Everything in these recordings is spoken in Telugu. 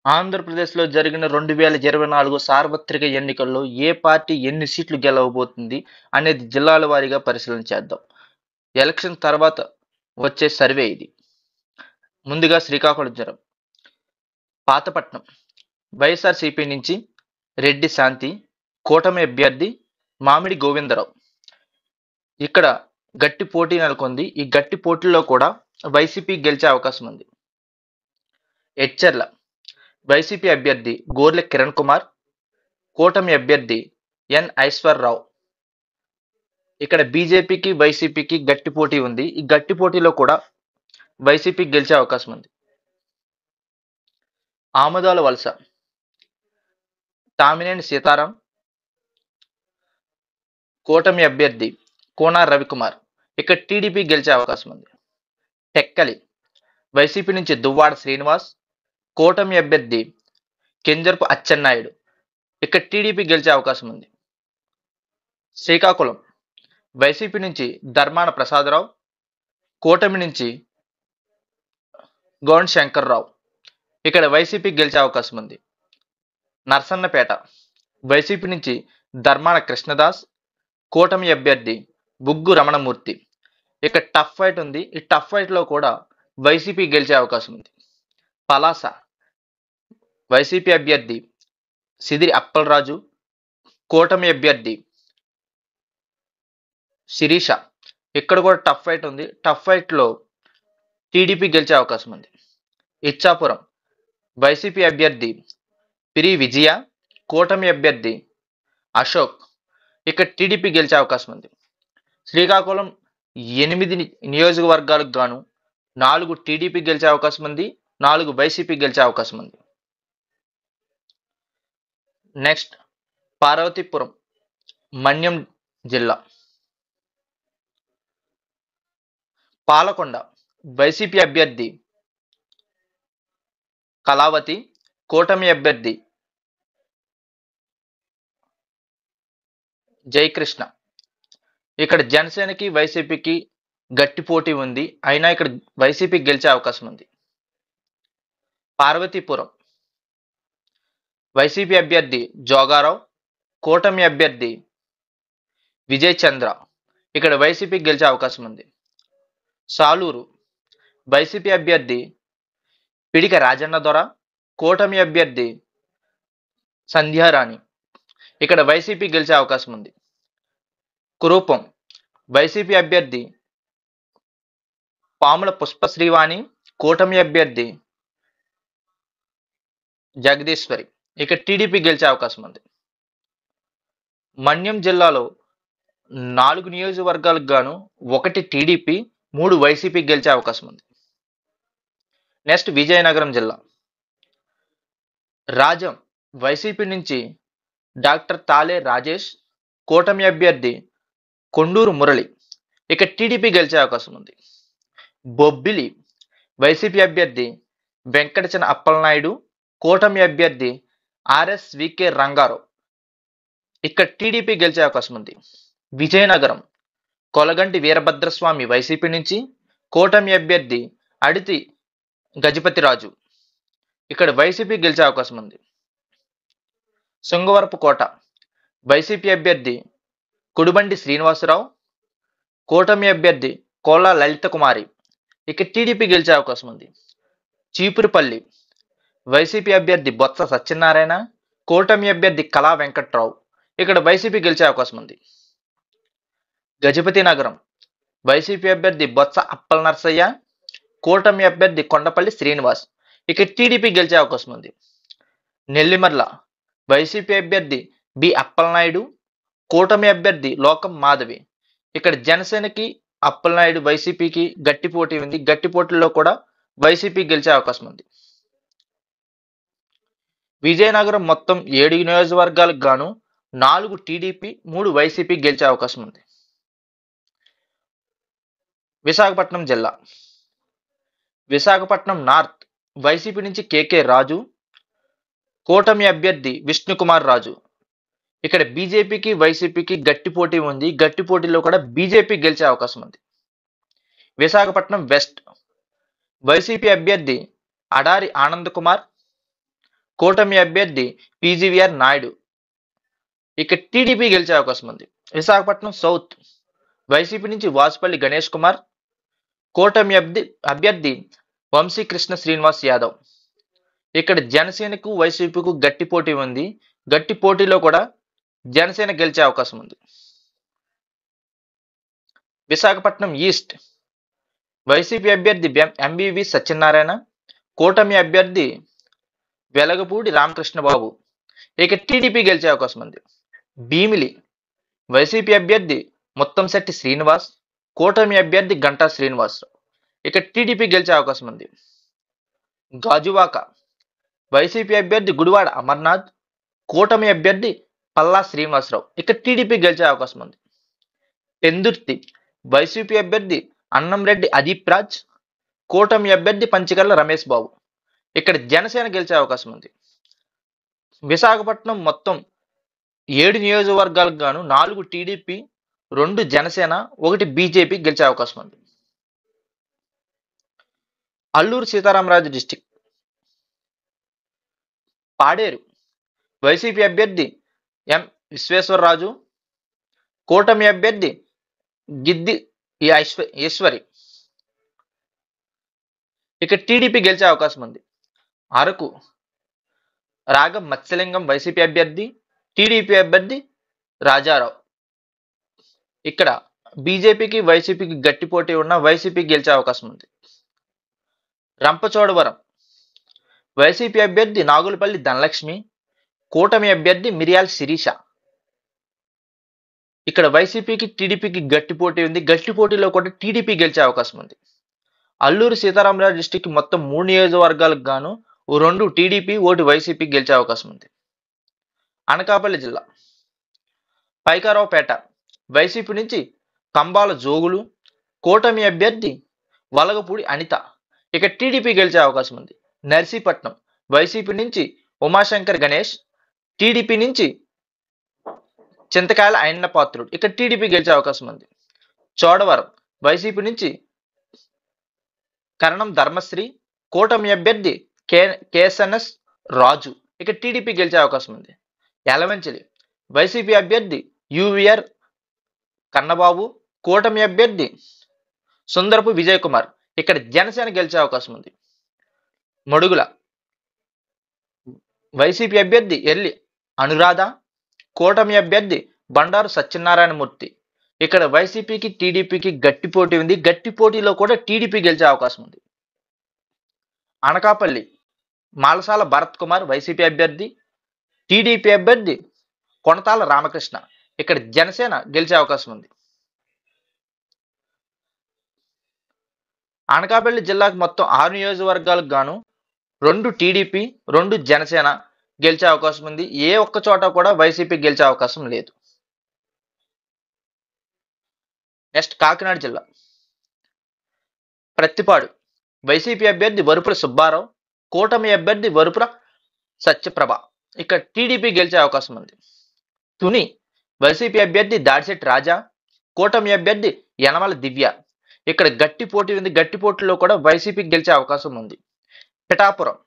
ఆంధ్రప్రదేశ్‌లో జరిగిన 2024 సార్వత్రిక ఎన్నికల్లో ఏ పార్టీ ఎన్ని సీట్లు గెలవబోతుంది అనేది జిల్లాల వారీగా పరిశీలన చేద్దాం. ఎలక్షన్ తర్వాత వచ్చే సర్వే ఇది. ముందుగా శ్రీకాకుళం జిల్లా. పాతపట్నం వైఎస్ఆర్‌సీపీ నుంచి రెడ్డి శాంతి, కూటమి అభ్యర్థి మామిడి గోవిందరావు. ఇక్కడ గట్టి పోటీ నెలకొంది. ఈ గట్టి పోటీలో కూడా వైసీపీ గెలిచే అవకాశం ఉంది. ఎచ్చెర్ల వైసీపీ అభ్యర్థి గోర్లె కిరణ్ కుమార్, కూటమి అభ్యర్థి ఎన్ ఐశ్వర్రావు. ఇక్కడ బీజేపీకి వైసీపీకి గట్టి పోటీ ఉంది. ఈ గట్టి పోటీలో కూడా వైసీపీ గెలిచే అవకాశం ఉంది. ఆమదాల వలస తామినేని సీతారాం, కూటమి అభ్యర్థి కోన రవికుమార్. ఇక్కడ టీడీపీ గెలిచే అవకాశం ఉంది. టెక్కలి వైసీపీ నుంచి దువ్వాడ శ్రీనివాస్, కూటమి అభ్యర్థి కింజరపు అచ్చెన్నాయుడు. ఇక్కడ టీడీపీ గెలిచే అవకాశం ఉంది. శ్రీకాకుళం వైసీపీ నుంచి ధర్మాన ప్రసాదరావు, కూటమి నుంచి గౌండ్ శంకర్రావు. ఇక్కడ వైసీపీ గెలిచే అవకాశం ఉంది. నర్సన్నపేట వైసీపీ నుంచి ధర్మాన కృష్ణదాస్, కూటమి అభ్యర్థి బుగ్గు రమణమూర్తి. ఇక్కడ టఫ్ ఫైట్ ఉంది. ఈ టఫ్ ఫైట్ లో కూడా వైసీపీ గెలిచే అవకాశం ఉంది. పలాస వైసీపీ అభ్యర్థి సిదిరి అప్పలరాజు, కూటమి అభ్యర్థి శిరీష. ఇక్కడ కూడా టఫ్ ఫైట్ ఉంది. టఫ్ ఫైట్ లో టీడీపీ గెలిచే అవకాశం ఉంది. ఇచ్చాపురం వైసీపీ అభ్యర్థి పిరి విజయ, కూటమి అభ్యర్థి అశోక్. ఇక్కడ టీడీపీ గెలిచే అవకాశం ఉంది. శ్రీకాకుళం 8 నియోజకవర్గాలకు గాను 4 టీడీపీ గెలిచే అవకాశం ఉంది, 4 వైసీపీ గెలిచే అవకాశం ఉంది. నెక్స్ట్ పార్వతీపురం మన్యం జిల్లా. పాలకొండ వైసీపీ అభ్యర్థి కళావతి, కూటమి అభ్యర్థి జయకృష్ణ. ఇక్కడ జనసేనకి వైసీపీకి గట్టి పోటీ ఉంది. అయినా ఇక్కడ వైసీపీ గెలిచే అవకాశం ఉంది. పార్వతీపురం వైసీపీ అభ్యర్థి జోగారావు, కూటమి అభ్యర్థి విజయ్ చంద్ర. ఇక్కడ వైసీపీ గెలిచే అవకాశం ఉంది. సాలూరు వైసీపీ అభ్యర్థి పిడిక రాజన్న దొర, కూటమి అభ్యర్థి సంధ్యారాణి. ఇక్కడ వైసీపీ గెలిచే అవకాశం ఉంది. కురూపం వైసీపీ అభ్యర్థి పాముల పుష్ప శ్రీవాణి, కూటమి అభ్యర్థి జగదీశ్వరి. ఇక టీడీపీ గెలిచే అవకాశం ఉంది. మన్యం జిల్లాలో 4 నియోజకవర్గాలకు గాను 1 టీడీపీ, 3 వైసీపీ గెలిచే అవకాశం ఉంది. నెక్స్ట్ విజయనగరం జిల్లా. రాజం వైసీపీ నుంచి డాక్టర్ తాలే రాజేష్, కూటమి అభ్యర్థి కొండూరు మురళి. ఇక టీడీపీ గెలిచే అవకాశం ఉంది. బొబ్బిలి వైసీపీ అభ్యర్థి వెంకటచన అప్పలనాయుడు, కూటమి అభ్యర్థి ఆర్ఎస్వికే రంగారావు. ఇక్కడ టీడీపీ గెలిచే అవకాశం ఉంది. విజయనగరం కొలగంటి వీరభద్రస్వామి వైసీపీ నుంచి, కూటమి అభ్యర్థి అడితి గజపతిరాజు. ఇక్కడ వైసీపీ గెలిచే అవకాశం ఉంది. శృంగవరపు కోట వైసీపీ అభ్యర్థి కుడిబండి శ్రీనివాసరావు, కూటమి అభ్యర్థి కోలా లలిత కుమారి. ఇక టీడీపీ గెలిచే అవకాశం ఉంది. చీపురుపల్లి వైసీపీ అభ్యర్థి బొత్స సత్యనారాయణ, కూటమి అభ్యర్థి కళా వెంకట్రావు. ఇక్కడ వైసీపీ గెలిచే అవకాశం ఉంది. గజపతి నగరం వైసీపీ అభ్యర్థి బొత్స అప్పల నర్సయ్య, కూటమి అభ్యర్థి కొండపల్లి శ్రీనివాస్. ఇక టీడీపీ గెలిచే అవకాశం ఉంది. నెల్లిమర్ల వైసీపీ అభ్యర్థి బి అప్పలనాయుడు, కూటమి అభ్యర్థి లోకం మాధవి. ఇక్కడ జనసేనకి అప్పలనాయుడు వైసీపీకి గట్టి పోటీ ఉంది. గట్టి పోటీల్లో కూడా వైసీపీ గెలిచే అవకాశం ఉంది. విజయనగరం మొత్తం 7 నియోజకవర్గాలకు గాను 4 టీడీపీ, 3 వైసీపీ గెలిచే అవకాశం ఉంది. విశాఖపట్నం జిల్లా. విశాఖపట్నం నార్త్ వైసీపీ నుంచి కేకే రాజు, కూటమి అభ్యర్థి విష్ణుకుమార్ రాజు. ఇక్కడ బీజేపీకి వైసీపీకి గట్టి పోటీ ఉంది. గట్టి పోటీలో కూడా బీజేపీ గెలిచే అవకాశం ఉంది. విశాఖపట్నం వెస్ట్ వైసీపీ అభ్యర్థి అడారి ఆనంద్ కుమార్, కూటమి అభ్యర్థి పీజీవీఆర్ నాయుడు. ఇక టీడీపీ గెలిచే అవకాశం ఉంది. విశాఖపట్నం సౌత్ వైసీపీ నుంచి వాసుపల్లి గణేష్ కుమార్, కూటమి అభ్యర్థి వంశీకృష్ణ శ్రీనివాస్ యాదవ్. ఇక్కడ జనసేనకు వైసీపీకు గట్టి పోటీ ఉంది. గట్టి పోటీలో కూడా జనసేన గెలిచే అవకాశం ఉంది. విశాఖపట్నం ఈస్ట్ వైసీపీ అభ్యర్థి ఎంబీవి సత్యనారాయణ, కూటమి అభ్యర్థి వెలగపూడి రామకృష్ణబాబు. ఇక టీడీపీ గెలిచే అవకాశం ఉంది. భీమిలి వైసీపీ అభ్యర్థి ముత్తంశెట్టి శ్రీనివాస్, కూటమి అభ్యర్థి గంటా శ్రీనివాసరావు. ఇక టీడీపీ గెలిచే అవకాశం ఉంది. గాజువాక వైసీపీ అభ్యర్థి గుడివాడ అమర్నాథ్, కూటమి అభ్యర్థి పల్లా శ్రీనివాసరావు. ఇక టీడీపీ గెలిచే అవకాశం ఉంది. పెందుర్తి వైసీపీ అభ్యర్థి అన్నంరెడ్డి అదీప్ రాజ్, కూటమి అభ్యర్థి పంచకర్ల రమేష్ బాబు. ఇక్కడ జనసేన గెలిచే అవకాశం ఉంది. విశాఖపట్నం మొత్తం 7 నియోజకవర్గాలకు గాను 4 టీడీపీ, 2 జనసేన, 1 బీజేపీ గెలిచే అవకాశం ఉంది. అల్లూరు సీతారామరాజు డిస్టిక్ పాడేరు వైసీపీ అభ్యర్థి ఎం విశ్వేశ్వరరాజు, కూటమి అభ్యర్థి గిద్ది ఈశ్వరి. ఇక టీడీపీ గెలిచే అవకాశం ఉంది. అరకు రాగం మత్స్యలింగం వైసీపీ అభ్యర్థి, టీడీపీ అభ్యర్థి రాజారావు. ఇక్కడ బీజేపీకి వైసీపీకి గట్టి పోటీ ఉన్న వైసీపీ గెలిచే అవకాశం ఉంది. రంపచోడవరం వైసీపీ అభ్యర్థి నాగులపల్లి ధనలక్ష్మి, కూటమి అభ్యర్థి మిరియాల శిరీష. ఇక్కడ వైసీపీకి టీడీపీకి గట్టి పోటీ ఉంది. గట్టి పోటీలో కూడా టీడీపీ గెలిచే అవకాశం ఉంది. అల్లూరు సీతారామరాజు డిస్టిక్ మొత్తం 3 నియోజకవర్గాలకు గాను 2 టీడీపీ, 1 వైసీపీ గెలిచే అవకాశం ఉంది. అనకాపల్లి జిల్లా పైకారావుపేట వైసీపీ నుంచి కంబాల జోగులు, కూటమి అభ్యర్థి వలగపూడి అనిత. ఇక టీడీపీ గెలిచే అవకాశం ఉంది. నర్సీపట్నం వైసీపీ నుంచి ఉమాశంకర్ గణేష్, టీడీపీ నుంచి చింతకాయల అయన్న పాత్రుడు. ఇక టీడీపీ గెలిచే అవకాశం ఉంది. చోడవరం వైసీపీ నుంచి కరణం ధర్మశ్రీ, కూటమి అభ్యర్థి కేఎస్ఎన్ఎస్ రాజు. ఇక టీడీపీ గెలిచే అవకాశం ఉంది. యలమంచిలి వైసీపీ అభ్యర్థి యువిఆర్ కన్నబాబు, కూటమి అభ్యర్థి సుందరపు విజయ్ కుమార్. ఇక్కడ జనసేన గెలిచే అవకాశం ఉంది. మడుగుల వైసీపీ అభ్యర్థి ఎర్లి అనురాధ, కూటమి అభ్యర్థి బండారు సత్యనారాయణమూర్తి. ఇక్కడ వైసీపీకి టీడీపీకి గట్టి పోటీ ఉంది. గట్టి పోటీలో కూడా టీడీపీ గెలిచే అవకాశం ఉంది. అనకాపల్లి మాలసాల భరత్ కుమార్ వైసీపీ అభ్యర్థి, టీడీపీ అభ్యర్థి కొనతాల రామకృష్ణ. ఇక్కడ జనసేన గెలిచే అవకాశం ఉంది. అనకాపల్లి జిల్లాకు మొత్తం 6 నియోజకవర్గాలకు గాను 2 టీడీపీ, 2 జనసేన గెలిచే అవకాశం ఉంది. ఏ ఒక్క చోట కూడా వైసీపీ గెలిచే అవకాశం లేదు. నెక్స్ట్ కాకినాడ జిల్లా ప్రత్తిపాడు వైసీపీ అభ్యర్థి వరుపుల సుబ్బారావు, కూటమి అభ్యర్థి వరుపుల సత్యప్రభ. ఇక్కడ టీడీపీ గెలిచే అవకాశం ఉంది. తుని వైసీపీ అభ్యర్థి దాడిశెట్టి రాజా, కూటమి అభ్యర్థి యనమల దివ్య. ఇక్కడ గట్టి పోటీ ఉంది. గట్టి పోటీలో కూడా వైసీపీ గెలిచే అవకాశం ఉంది. పిఠాపురం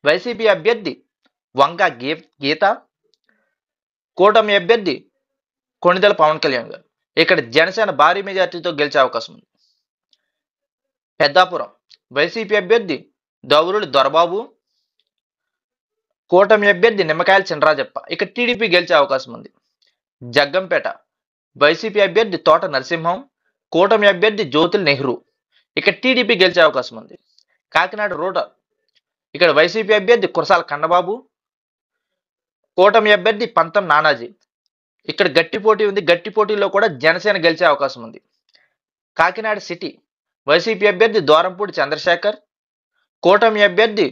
వైసీపీ అభ్యర్థి వంగ గీత, కూటమి అభ్యర్థి కొణిదెల పవన్ కళ్యాణ్ గారు. ఇక్కడ జనసేన భారీ మెజార్టీతో గెలిచే అవకాశం ఉంది. పెద్దాపురం వైసీపీ అభ్యర్థి దౌరుడి దొరబాబు, కూటమి అభ్యర్థి నిమ్మకాయల చినరాజప్ప. ఇక టీడీపీ గెలిచే అవకాశం ఉంది. జగ్గంపేట వైసీపీ అభ్యర్థి తోట నరసింహం, కూటమి అభ్యర్థి జ్యోతుల్ నెహ్రూ. ఇక టీడీపీ గెలిచే అవకాశం ఉంది. కాకినాడ రూరల్ ఇక్కడ వైసీపీ అభ్యర్థి కురసాల కన్నబాబు, కూటమి అభ్యర్థి పంతం నానాజీ. ఇక్కడ గట్టి పోటీ ఉంది. గట్టి పోటీలో కూడా జనసేన గెలిచే అవకాశం ఉంది. కాకినాడ సిటీ వైసీపీ అభ్యర్థి దూరంపూడి చంద్రశేఖర్, కూటమి అభ్యర్థి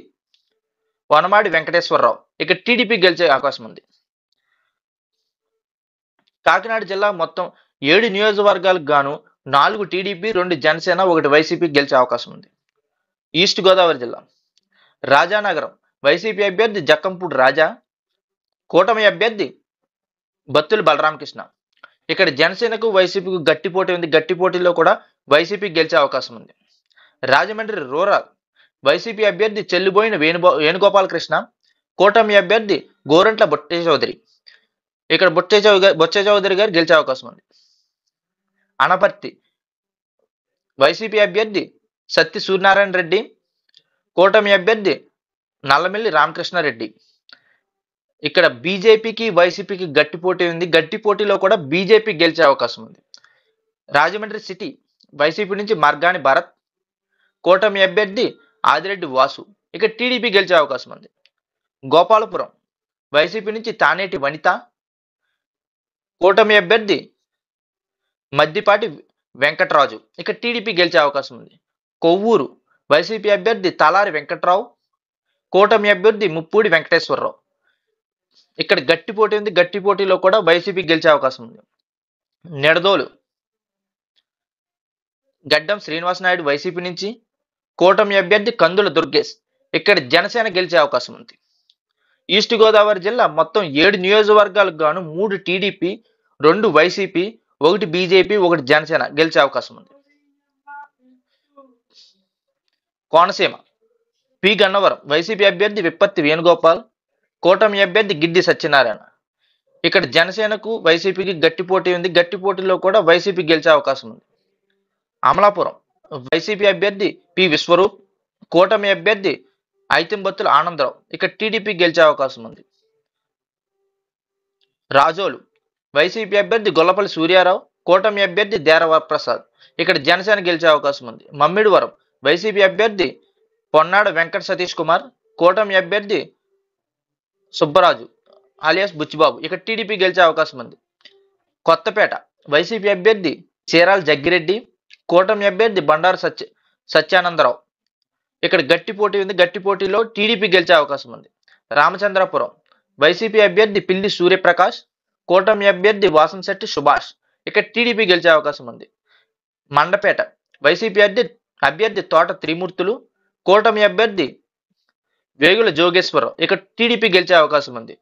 వనమాడి వెంకటేశ్వరరావు. ఇక టీడీపీ గెలిచే అవకాశం ఉంది. కాకినాడ జిల్లా మొత్తం 7 నియోజకవర్గాలకు గాను 4 టీడీపీ, 2 జనసేన, 1 వైసీపీ గెలిచే అవకాశం ఉంది. ఈస్ట్ గోదావరి జిల్లా రాజానగరం వైసీపీ అభ్యర్థి జక్కంపూడి రాజా, కూటమి అభ్యర్థి బత్తుల బలరామకృష్ణ. ఇక్కడ జనసేనకు వైసీపీకి గట్టి పోటీ ఉంది. గట్టి పోటీలో కూడా వైసీపీ గెలిచే అవకాశం ఉంది. రాజమండ్రి రూరల్ వైసీపీ అభ్యర్థి చెల్లిబోయిన వేణుగోపాలకృష్ణ, కూటమి అభ్యర్థి గోరంట్ల బొట్టే చౌదరి. ఇక్కడ బొత్స చౌదరి గారు గెలిచే అవకాశం ఉంది. అనపర్తి వైసీపీ అభ్యర్థి సత్తి సూర్యనారాయణ రెడ్డి, కూటమి అభ్యర్థి నల్లమిల్లి రామకృష్ణారెడ్డి. ఇక్కడ బీజేపీకి వైసీపీకి గట్టి పోటీ ఉంది. గట్టి పోటీలో కూడా బీజేపీ గెలిచే అవకాశం ఉంది. రాజమండ్రి సిటీ వైసీపీ నుంచి మార్గాని భారత్, కూటమి అభ్యర్థి ఆదిరెడ్డి వాసు. ఇక్కడ టీడీపీ గెలిచే అవకాశం ఉంది. గోపాలపురం వైసీపీ నుంచి తానేటి వనిత, కూటమి అభ్యర్థి మద్దిపాటి వెంకటరాజు. ఇక్కడ టీడీపీ గెలిచే అవకాశం ఉంది. కొవ్వూరు వైసీపీ అభ్యర్థి తలారి వెంకట్రావు, కూటమి అభ్యర్థి ముప్పూడి వెంకటేశ్వరరావు. ఇక్కడ గట్టి పోటీ ఉంది. గట్టి పోటీలో కూడా వైసీపీ గెలిచే అవకాశం ఉంది. నిడదోలు గడ్డం శ్రీనివాస్ నాయుడు వైసీపీ నుంచి, కూటమి అభ్యర్థి కందుల దుర్గేష్. ఇక్కడ జనసేన గెలిచే అవకాశం ఉంది. ఈస్ట్ గోదావరి జిల్లా మొత్తం 7 నియోజకవర్గాలకు గాను 3 టీడీపీ, 2 వైసీపీ, 1 బీజేపీ, 1 జనసేన గెలిచే అవకాశం ఉంది. కోనసీమ పి గన్నవరం వైసీపీ అభ్యర్థి విప్పత్తి వేణుగోపాల్, కూటమి అభ్యర్థి గిడ్డి సత్యనారాయణ. ఇక్కడ జనసేనకు వైసీపీకి గట్టి పోటీ ఉంది. గట్టి పోటీలో కూడా వైసీపీ గెలిచే అవకాశం ఉంది. అమలాపురం వైసీపీ అభ్యర్థి పి విశ్వరూప్, కూటమి అభ్యర్థి ఐతింబత్తుల ఆనందరావు. ఇక్కడ టీడీపీ గెలిచే అవకాశం ఉంది. రాజోలు వైసీపీ అభ్యర్థి గొల్లపల్లి సూర్యారావు, కూటమి అభ్యర్థి దేరవరప్రసాద్. ఇక్కడ జనసేన గెలిచే అవకాశం ఉంది. మమ్మిడివరం వైసీపీ అభ్యర్థి పొన్నాడ వెంకట సతీష్ కుమార్, కూటమి అభ్యర్థి సుబ్బరాజు అలియాస్ బుచ్చిబాబు. ఇక్కడ టీడీపీ గెలిచే అవకాశం ఉంది. కొత్తపేట వైసీపీ అభ్యర్థి చీరాల జగ్గిరెడ్డి, కూటమి అభ్యర్థి బండారు సత్యానందరావు. ఇక్కడ గట్టి పోటీ ఉంది. గట్టి పోటీలో టీడీపీ గెలిచే అవకాశం ఉంది. రామచంద్రపురం వైసీపీ అభ్యర్థి పిల్లి సూర్యప్రకాష్, కూటమి అభ్యర్థి వాసంశెట్టి సుభాష్. ఇక్కడ టీడీపీ గెలిచే అవకాశం ఉంది. మండపేట వైసీపీ అభ్యర్థి తోట త్రిమూర్తులు, కూటమి అభ్యర్థి వేగుల జోగేశ్వరరావు. ఇక్కడ టీడీపీ గెలిచే అవకాశం ఉంది.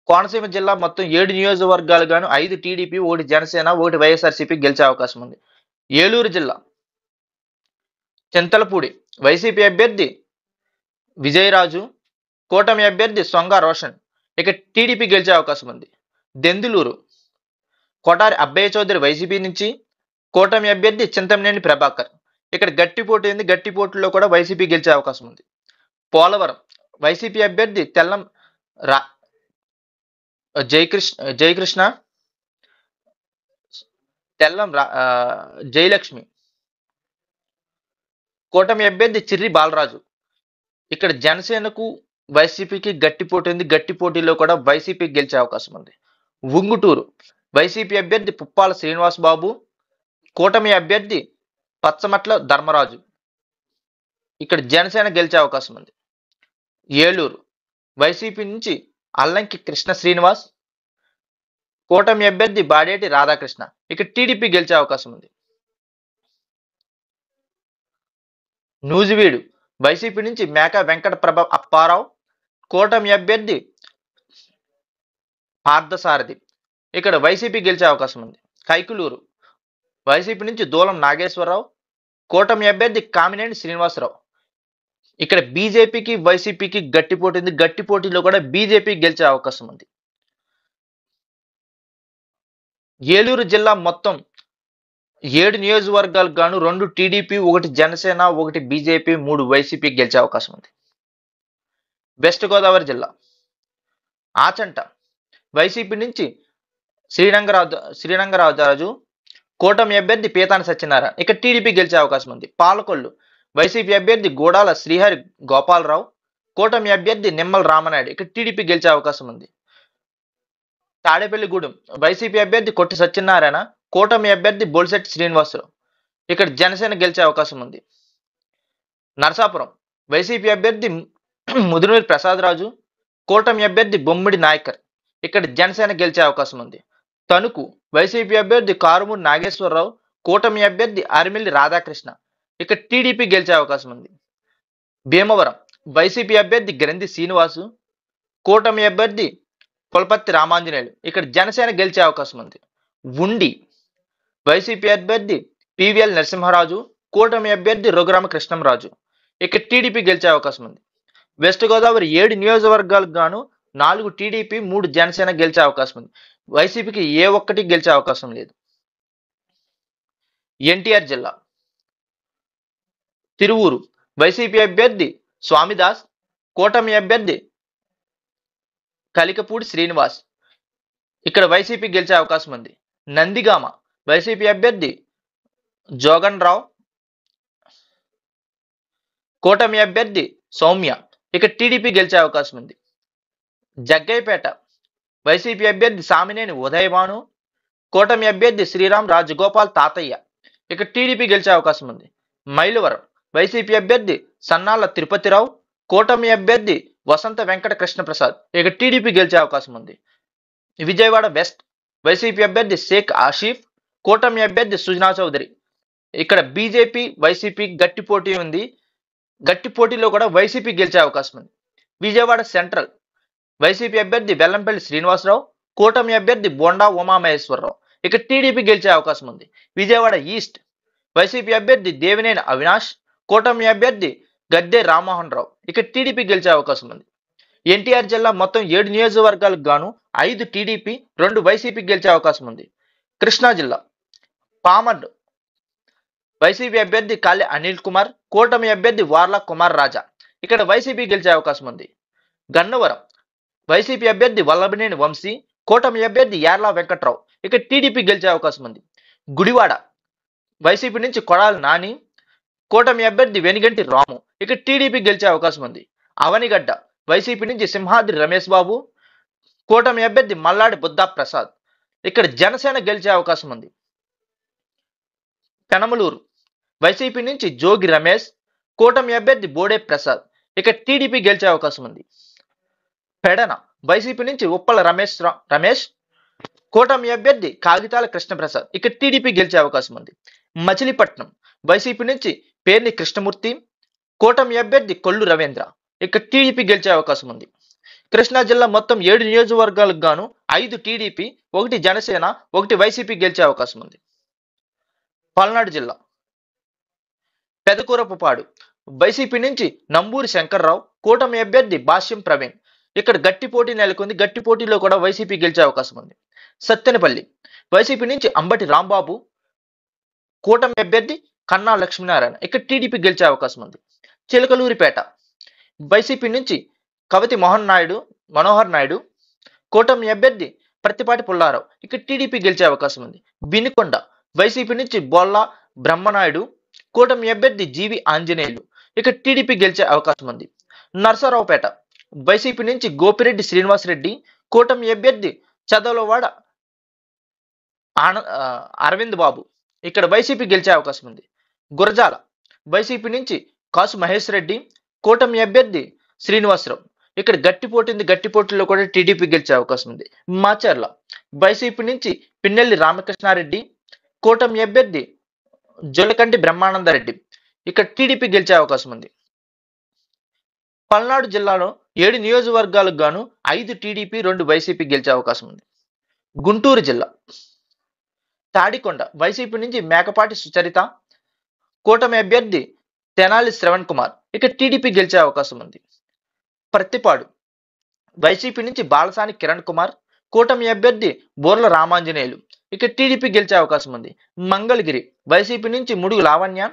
కోనసీమ జిల్లా మొత్తం 7 నియోజకవర్గాలు గాను 5 టీడీపీ, 1 జనసేన, 1 వైఎస్ఆర్సీపీ గెలిచే అవకాశం ఉంది. ఏలూరు జిల్లా చింతలపూడి వైసీపీ అభ్యర్థి విజయరాజు, కూటమి అభ్యర్థి సొంగ రోషన్. ఇక్కడ టీడీపీ గెలిచే అవకాశం ఉంది. దెందులూరు కొటారి అబ్బయ్య చౌదరి వైసీపీ నుంచి, కూటమి అభ్యర్థి చింతమనేని ప్రభాకర్. ఇక్కడ గట్టి పోటీ ఉంది. గట్టి పోటీలో కూడా వైసీపీ గెలిచే అవకాశం ఉంది. పోలవరం వైసీపీ అభ్యర్థి తెల్లం జయకృష్ణ, తెల్లం జయలక్ష్మి, కూటమి అభ్యర్థి చిర్రి బాలరాజు. ఇక్కడ జనసేనకు వైసీపీకి గట్టి పోటీ ఉంది. గట్టి పోటీలో కూడా వైసీపీ గెలిచే అవకాశం ఉంది. ఉంగుటూరు వైసీపీ అభ్యర్థి పుప్పాల శ్రీనివాస్ బాబు, కూటమి అభ్యర్థి పచ్చమట్ల ధర్మరాజు. ఇక్కడ జనసేన గెలిచే అవకాశం ఉంది. ఏలూరు వైసీపీ నుంచి అల్లంకి కృష్ణ శ్రీనివాస్, కూటమి అభ్యర్థి బాడేటి రాధాకృష్ణ. ఇక్కడ టీడీపీ గెలిచే అవకాశం ఉంది. నూజివీడు వైసీపీ నుంచి మేక వెంకట ప్రభ అప్పారావు, కూటమి అభ్యర్థి పార్థసారథి. ఇక్కడ వైసీపీ గెలిచే అవకాశం ఉంది. కైకులూరు వైసీపీ నుంచి దూలం నాగేశ్వరరావు, కూటమి అభ్యర్థి కామినేని శ్రీనివాసరావు. ఇక్కడ బీజేపీకి వైసీపీకి గట్టి పోటీ ఉంది. గట్టి పోటీలో కూడా బీజేపీ గెలిచే అవకాశం ఉంది. ఏలూరు జిల్లా మొత్తం 7 నియోజకవర్గాలకు గాను 2 టీడీపీ, 1 జనసేన, 1 బీజేపీ, 3 వైసీపీ గెలిచే అవకాశం ఉంది. వెస్ట్ గోదావరి జిల్లా ఆచంట వైసీపీ నుంచి శ్రీరంగరాజు, కూటమి అభ్యర్థి పీతాని సత్యనారాయణ. ఇక్కడ టీడీపీ గెలిచే అవకాశం ఉంది. పాలకొల్లు వైసీపీ అభ్యర్థి గూడాల శ్రీహరి గోపాలరావు, కూటమి అభ్యర్థి నిమ్మల రామనాయుడు. ఇక్కడ టీడీపీ గెలిచే అవకాశం ఉంది. తాడేపల్లిగూడెం వైసీపీ అభ్యర్థి కొట్టి సత్యనారాయణ, కూటమి అభ్యర్థి బొలిశెట్టి శ్రీనివాసరావు. ఇక్కడ జనసేన గెలిచే అవకాశం ఉంది. నరసాపురం వైసీపీ అభ్యర్థి ముదునూరి ప్రసాదరాజు, కూటమి అభ్యర్థి బొమ్మిడి నాయకర్. ఇక్కడ జనసేన గెలిచే అవకాశం ఉంది. తణుకు వైసీపీ అభ్యర్థి కారుమూరి నాగేశ్వరరావు, కూటమి అభ్యర్థి అరిమిల్లి రాధాకృష్ణ. ఇక్కడ టీడీపీ గెలిచే అవకాశం ఉంది. భీమవరం వైసీపీ అభ్యర్థి గ్రంథి శ్రీనివాసు, కూటమి అభ్యర్థి పులపర్తి రామాంజనేయులు. ఇక్కడ జనసేన గెలిచే అవకాశం ఉంది. ఉండి వైసీపీ అభ్యర్థి పివిఎల్ నరసింహరాజు, కూటమి అభ్యర్థి రఘురామ కృష్ణంరాజు. ఇక్కడ టీడీపీ గెలిచే అవకాశం ఉంది. వెస్ట్ గోదావరి 7 నియోజకవర్గాలకు గాను 4 టీడీపీ, 3 జనసేన గెలిచే అవకాశం ఉంది. వైసీపీకి ఏ ఒక్కటి గెలిచే అవకాశం లేదు. ఎన్టీఆర్ జిల్లా తిరువూరు వైసీపీ అభ్యర్థి స్వామిదాస్, కూటమి అభ్యర్థి కలికపూడి శ్రీనివాస్. ఇక్కడ వైసీపీ గెలిచే అవకాశం ఉంది. నందిగామ వైసీపీ అభ్యర్థి జోగన్ రావు, కూటమి అభ్యర్థి సౌమ్య. ఇక్కడ టీడీపీ గెలిచే అవకాశం ఉంది. జగ్గయ్యపేట వైసీపీ అభ్యర్థి సామినేని ఉదయభాను, కూటమి అభ్యర్థి శ్రీరామ్ రాజగోపాల్ తాతయ్య. ఇక్కడ టీడీపీ గెలిచే అవకాశం ఉంది. మైలవరం వైసీపీ అభ్యర్థి సన్నాల తిరుపతిరావు, కూటమి అభ్యర్థి వసంత వెంకట కృష్ణప్రసాద్. ఇక్కడ టీడీపీ గెలిచే అవకాశం ఉంది. విజయవాడ వెస్ట్ వైసీపీ అభ్యర్థి షేక్ ఆషిఫ్, కూటమి అభ్యర్థి సుజనా చౌదరి. ఇక్కడ బీజేపీ వైసీపీ గట్టి పోటీ ఉంది. గట్టి పోటీలో కూడా వైసీపీ గెలిచే అవకాశం ఉంది. విజయవాడ సెంట్రల్ వైసీపీ అభ్యర్థి వెల్లంపల్లి శ్రీనివాసరావు, కూటమి అభ్యర్థి బొండా ఉమామహేశ్వరరావు. ఇక్కడ టీడీపీ గెలిచే అవకాశం ఉంది. విజయవాడ ఈస్ట్ వైసీపీ అభ్యర్థి దేవినేని అవినాష్, కూటమి అభ్యర్థి గద్దె రామ్మోహన్ రావు. ఇక్కడ టీడీపీ గెలిచే అవకాశం ఉంది. ఎన్టీఆర్ జిల్లా మొత్తం 7 నియోజకవర్గాలకు గాను 5 టీడీపీ, 2 వైసీపీ గెలిచే అవకాశం ఉంది. కృష్ణా జిల్లా పామర్డ్ వైసీపీ అభ్యర్థి కాళె అనిల్ కుమార్, కూటమి అభ్యర్థి వార్ల కుమార్ రాజా. ఇక్కడ వైసీపీ గెలిచే అవకాశం ఉంది. గన్నవరం వైసీపీ అభ్యర్థి వల్లభనేని వంశీ, కూటమి అభ్యర్థి యార్ల వెంకట్రావు. ఇక్కడ టీడీపీ గెలిచే అవకాశం ఉంది. గుడివాడ వైసీపీ నుంచి కొడాలి నాని, కూటమి అభ్యర్థి వెనిగంటి రాము. ఇక్కడ టీడీపీ గెలిచే అవకాశం ఉంది. అవనిగడ్డ వైసీపీ నుంచి సింహాద్రి రమేష్ బాబు, కూటమి అభ్యర్థి మల్లాడి బుద్ధా ప్రసాద్. ఇక్కడ జనసేన గెలిచే అవకాశం ఉంది. పెనమలూరు వైసీపీ నుంచి జోగి రమేష్, కూటమి అభ్యర్థి బోడే ప్రసాద్. ఇక్కడ టీడీపీ గెలిచే అవకాశం ఉంది. పెడన వైసీపీ నుంచి ఉప్పల రమేష్, కూటమి అభ్యర్థి కాగితాల కృష్ణప్రసాద్. ఇక్కడ టీడీపీ గెలిచే అవకాశం ఉంది. మచిలీపట్నం వైసీపీ నుంచి పేర్ని కృష్ణమూర్తి, కూటమి అభ్యర్థి కొల్లు రవీంద్ర. ఇక్కడ టీడీపీ గెలిచే అవకాశం ఉంది. కృష్ణా జిల్లా మొత్తం 7 నియోజకవర్గాలకు గాను 5 టీడీపీ, 1 జనసేన, 1 వైసీపీ గెలిచే అవకాశం ఉంది. పల్నాడు జిల్లా పెదకూరపుపాడు వైసీపీ నుంచి నంబూరి శంకర్రావు, కూటమి అభ్యర్థి భాష్యం ప్రవీణ్. ఇక్కడ గట్టి పోటీ నెలకొంది. గట్టి పోటీలో కూడా వైసీపీ గెలిచే అవకాశం ఉంది. సత్తెనపల్లి వైసీపీ నుంచి అంబటి రాంబాబు, కూటమి అభ్యర్థి కన్నా లక్ష్మీనారాయణ. ఇక్కడ టీడీపీ గెలిచే అవకాశం ఉంది. చిలకలూరిపేట వైసీపీ నుంచి కవితి మనోహర్ నాయుడు, కూటమి అభ్యర్థి ప్రత్తిపాటి పుల్లారావు. ఇక్కడ టీడీపీ గెలిచే అవకాశం ఉంది. వినుకొండ వైసీపీ నుంచి బొల్ల బ్రహ్మనాయుడు, కూటమి అభ్యర్థి జీవి ఆంజనేయులు. ఇక్కడ టీడీపీ గెలిచే అవకాశం ఉంది. నర్సరావుపేట వైసీపీ నుంచి గోపిరెడ్డి శ్రీనివాసరెడ్డి, కూటమి అభ్యర్థి చదలవాడ అరవింద్ బాబు. ఇక్కడ వైసీపీ గెలిచే అవకాశం ఉంది. గురజాల వైసీపీ నుంచి కాసు మహేష్ రెడ్డి, కూటమి అభ్యర్థి శ్రీనివాసరావు. ఇక్కడ గట్టి పోటీ ఉంది. గట్టి పోటీలో కూడా టీడీపీ గెలిచే అవకాశం ఉంది. మాచర్ల వైసీపీ నుంచి పిన్నెల్లి రామకృష్ణారెడ్డి, కూటమి అభ్యర్థి జొలకంటి బ్రహ్మానందరెడ్డి. ఇక్కడ టీడీపీ గెలిచే అవకాశం ఉంది. పల్నాడు జిల్లాలో 7 నియోజకవర్గాలకు గాను 5 టీడీపీ, 2 వైసీపీ గెలిచే అవకాశం ఉంది. గుంటూరు జిల్లా తాడికొండ వైసీపీ నుంచి మేకపాటి సుచరిత, కూటమి అభ్యర్థి తెనాలి శ్రవణ్ కుమార్. ఇక్కడ టీడీపీ గెలిచే అవకాశం ఉంది. ప్రత్తిపాడు వైసీపీ నుంచి బాలసాని కిరణ్ కుమార్, కూటమి అభ్యర్థి బోర్ల రామాంజనేయులు. ఇక్కడ టీడీపీ గెలిచే అవకాశం ఉంది. మంగళగిరి వైసీపీ నుంచి ముడుగు లావణ్య,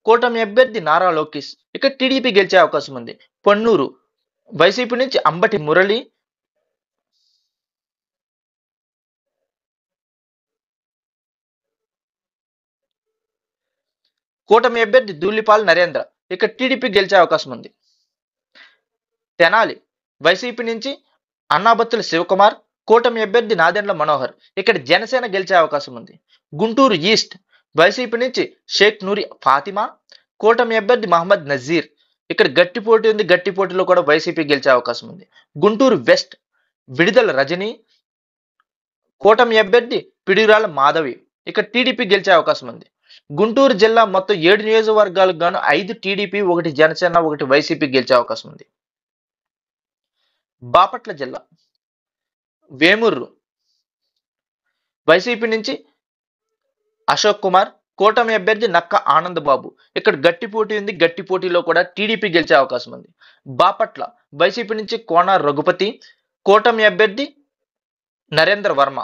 కూటమి అభ్యర్థి నారా లోకేష్. ఇక్కడ టీడీపీ గెలిచే అవకాశం ఉంది. పొన్నూరు వైసీపీ నుంచి అంబటి మురళి, కూటమి అభ్యర్థి దూలిపాల్ నరేంద్ర. ఇక్కడ టీడీపీ గెలిచే అవకాశం ఉంది. తెనాలి వైసీపీ నుంచి అన్నాబత్తుల శివకుమార్, కూటమి అభ్యర్థి నాదెండ్ల మనోహర్. ఇక్కడ జనసేన గెలిచే అవకాశం ఉంది. గుంటూరు ఈస్ట్ వైసీపీ నుంచి షేక్ నూరి ఫాతిమా, కూటమి అభ్యర్థి మహమ్మద్ నజీర్. ఇక్కడ గట్టి పోటీ ఉంది. గట్టి పోటీలో కూడా వైసీపీ గెలిచే అవకాశం ఉంది. గుంటూరు వెస్ట్ విడుదల రజని, కూటమి అభ్యర్థి పిడిరాల మాధవి. ఇక్కడ టీడీపీ గెలిచే అవకాశం ఉంది. గుంటూరు జిల్లా మొత్తం 7 నియోజకవర్గాలకు గాను 5 టీడీపీ, 1 జనసేన, 1 వైసీపీ గెలిచే అవకాశం ఉంది. బాపట్ల జిల్లా వేమూరు వైసీపీ నుంచి అశోక్ కుమార్, కూటమి అభ్యర్థి నక్క ఆనందబాబు. ఇక్కడ గట్టి పోటీ ఉంది. గట్టి పోటీలో కూడా టీడీపీ గెలిచే అవకాశం ఉంది. బాపట్ల వైసీపీ నుంచి కోన రఘుపతి, కూటమి అభ్యర్థి నరేంద్ర వర్మ.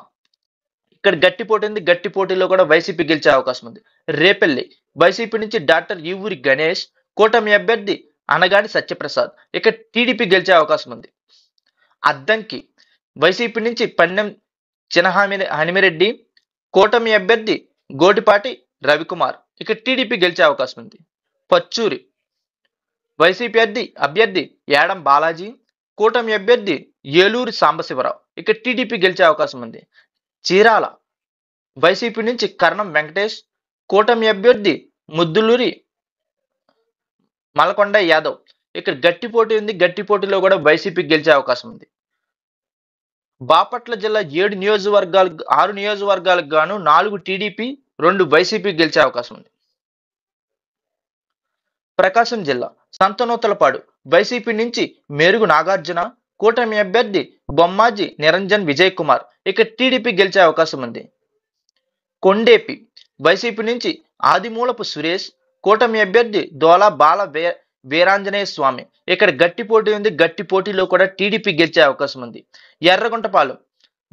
ఇక్కడ గట్టి పోటీ ఉంది. గట్టి పోటీలో కూడా వైసీపీ గెలిచే అవకాశం ఉంది. రేపల్లి వైసీపీ నుంచి డాక్టర్ ఈవూరి గణేష్, కూటమి అభ్యర్థి అనగాని సత్యప్రసాద్. ఇక్కడ టీడీపీ గెలిచే అవకాశం ఉంది. అద్దంకి వైసీపీ నుంచి పన్నెం హనిమిరెడ్డి, కూటమి అభ్యర్థి గోటిపాటి రవికుమార్. ఇక్కడ టీడీపీ గెలిచే అవకాశం ఉంది. పచ్చూరి వైసీపీ అభ్యర్థి యాడం బాలాజీ, కూటమి అభ్యర్థి ఏలూరి సాంబశివరావు. ఇక్కడ టీడీపీ గెలిచే అవకాశం ఉంది. చీరాల వైసీపీ నుంచి కర్ణం వెంకటేష్, కూటమి అభ్యర్థి ముద్దులూరి మలకొండ యాదవ్. ఇక్కడ గట్టి పోటీ ఉంది. గట్టి పోటీలో కూడా వైసీపీ గెలిచే అవకాశం ఉంది. బాపట్ల జిల్లా 6 నియోజకవర్గాలకు గాను 4 టీడీపీ, 2 వైసీపీ గెలిచే అవకాశం ఉంది. ప్రకాశం జిల్లా సంతనూతలపాడు వైసీపీ నుంచి మేరుగు నాగార్జున, కూటమి అభ్యర్థి బొమ్మాజి నిరంజన్ విజయ్ కుమార్. ఇక్కడ టీడీపీ గెలిచే అవకాశం ఉంది. కొండేపి వైసీపీ నుంచి ఆదిమూలపు సురేష్, కూటమి అభ్యర్థి దోలా బాల వీరాంజనేయ స్వామి. ఇక్కడ గట్టి పోటీ ఉంది. గట్టి పోటీలో కూడా టీడీపీ గెలిచే అవకాశం ఉంది. ఎర్రగుంటపాలెం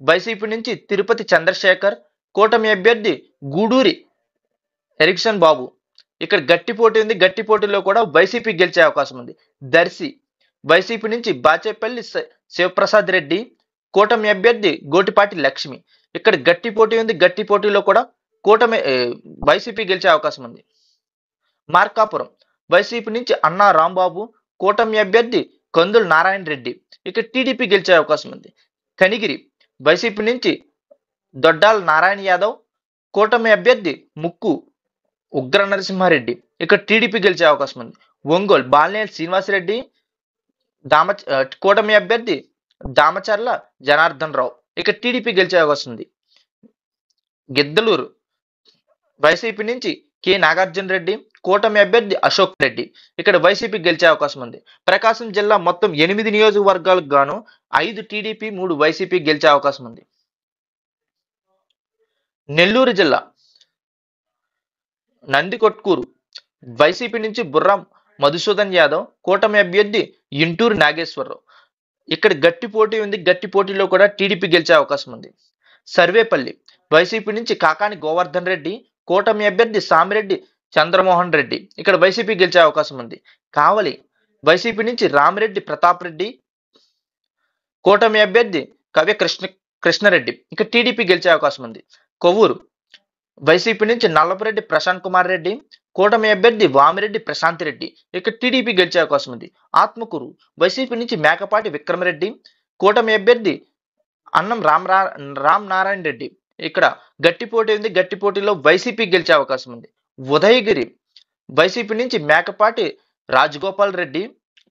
వైసీపీ నుంచి తిరుపతి చంద్రశేఖర్, కూటమి అభ్యర్థి గూడూరి ఎరిక్సన్ బాబు. ఇక్కడ గట్టి పోటీ ఉంది. గట్టి పోటీలో కూడా వైసీపీ గెలిచే అవకాశం ఉంది. దర్శి వైసీపీ నుంచి బాచేపల్లి శివప్రసాద్ రెడ్డి, కూటమి అభ్యర్థి గోటిపాటి లక్ష్మి. ఇక్కడ గట్టి పోటీ ఉంది. గట్టి పోటీలో కూడా వైసీపీ గెలిచే అవకాశం ఉంది. మార్కాపురం వైసీపీ నుంచి అన్నా రాంబాబు, కూటమి అభ్యర్థి కందుల నారాయణ రెడ్డి. ఇక్కడ టీడీపీ గెలిచే అవకాశం ఉంది. కనిగిరి వైసీపీ నుంచి దొడ్డాల నారాయణ యాదవ్, కూటమి అభ్యర్థి ముక్కు ఉగ్ర నరసింహారెడ్డి. ఇక్కడ టీడీపీ గెలిచే అవకాశం ఉంది. ఒంగోలు బాలినేని శ్రీనివాసరెడ్డి, కూటమి అభ్యర్థి దామచర్ల జనార్దన్ రావు. ఇక్కడ టీడీపీ గెలిచే అవకాశం ఉంది. గిద్దలూరు వైసీపీ నుంచి కె నాగార్జున రెడ్డి, కూటమి అభ్యర్థి అశోక్ రెడ్డి. ఇక్కడ వైసీపీ గెలిచే అవకాశం ఉంది. ప్రకాశం జిల్లా మొత్తం 8 నియోజకవర్గాలకు గాను 5 టీడీపీ, 3 వైసీపీ గెలిచే అవకాశం ఉంది. నెల్లూరు జిల్లా నందికొట్కూరు వైసీపీ నుంచి బుర్రా మధుసూదన్ యాదవ్, కూటమి అభ్యర్థి ఇంటూరు నాగేశ్వరరావు. ఇక్కడ గట్టి పోటీ ఉంది. గట్టి పోటీలో కూడా టీడీపీ గెలిచే అవకాశం ఉంది. సర్వేపల్లి వైసీపీ నుంచి కాకాని గోవర్ధన్ రెడ్డి, కూటమి అభ్యర్థి సామిరెడ్డి చంద్రమోహన్ రెడ్డి. ఇక్కడ వైసీపీ గెలిచే అవకాశం ఉంది. కావలి వైసీపీ నుంచి రామిరెడ్డి ప్రతాప్ రెడ్డి, కూటమి అభ్యర్థి కవ్య కృష్ణరెడ్డి. ఇక్కడ టీడీపీ గెలిచే అవకాశం ఉంది. కొవ్వూరు వైసీపీ నుంచి నల్లపురెడ్డి ప్రశాంత్ కుమార్ రెడ్డి, కూటమి అభ్యర్థి వామిరెడ్డి ప్రశాంత్ రెడ్డి. ఇక్కడ టీడీపీ గెలిచే అవకాశం ఉంది. ఆత్మకూరు వైసీపీ నుంచి మేకపాటి విక్రమరెడ్డి, కూటమి అభ్యర్థి అన్నం రామ్ నారాయణ రెడ్డి. ఇక్కడ గట్టి పోటీ ఉంది. గట్టి పోటీలో వైసీపీ గెలిచే అవకాశం ఉంది. ఉదయగిరి వైసీపీ నుంచి మేకపాటి రాజగోపాల్ రెడ్డి,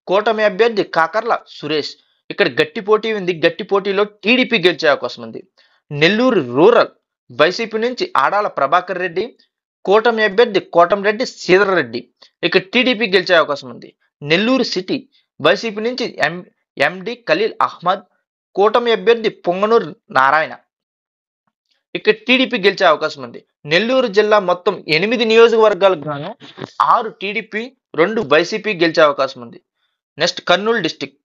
కూటమి అభ్యర్థి కాకర్ల సురేష్. ఇక్కడ గట్టి పోటీ ఉంది. గట్టి పోటీలో టీడీపీ గెలిచే అవకాశం ఉంది. నెల్లూరు రూరల్ వైసీపీ నుంచి ఆడాల ప్రభాకర్ రెడ్డి, కూటమి అభ్యర్థి కోటంరెడ్డి శ్రీధర్ రెడ్డి. ఇక్కడ టీడీపీ గెలిచే అవకాశం ఉంది. నెల్లూరు సిటీ వైసీపీ నుంచి ఎండి ఖలీల్ అహ్మద్, కూటమి అభ్యర్థి పొంగనూరు నారాయణ. ఇక్కడ టీడీపీ గెలిచే అవకాశం ఉంది. నెల్లూరు జిల్లా మొత్తం 8 నియోజకవర్గాలకు గాను 6 టీడీపీ, 2 వైసీపీ గెలిచే అవకాశం ఉంది. నెక్స్ట్ కర్నూలు డిస్టిక్